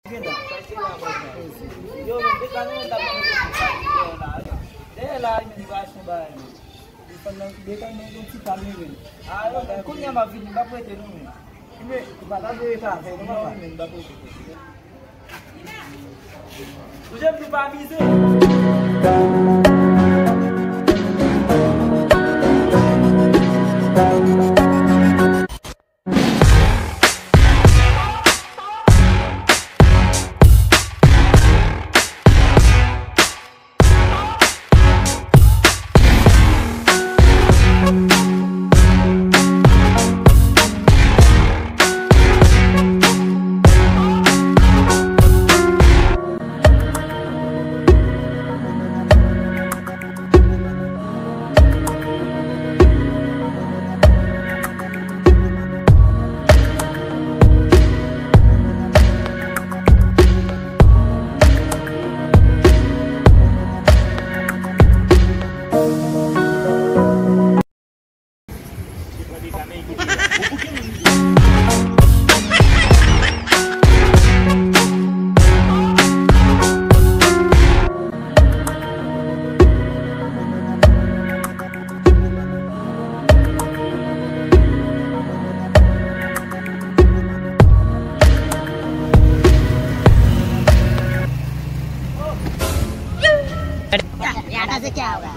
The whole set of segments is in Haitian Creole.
Yo mendekan tak dia lah ini bahasa baru. Di pandang dia kan mungkin si kami ni. Ah, kunya maafin bapak itu ni. Ini kepada dia tak saya nama ni bapak itu. Ujar lupa habis tu. से क्या होगा?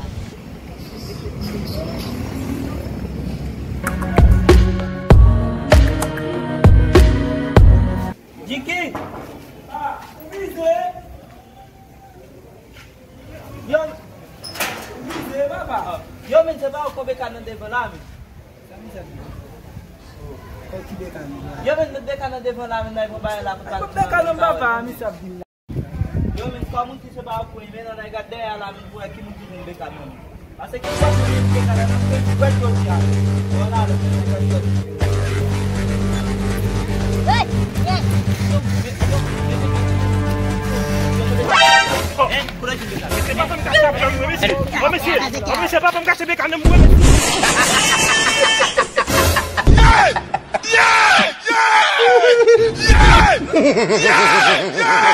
Jiki, bisa? Yo, bisa apa? Yo mencoba kau bekan nanti berlami. Kau bekan. Yo bekan nanti berlami naik mobile lah. Kau bekan apa? Misal bila. Yo kamu tidak sebab aku ini mana nak ada alam aku akan mungkin bekan nanti. Asal kita bekan nanti betul dia. Orang ada bekan. Hey, yes. Bapak kasih bekan kamu. Yeah!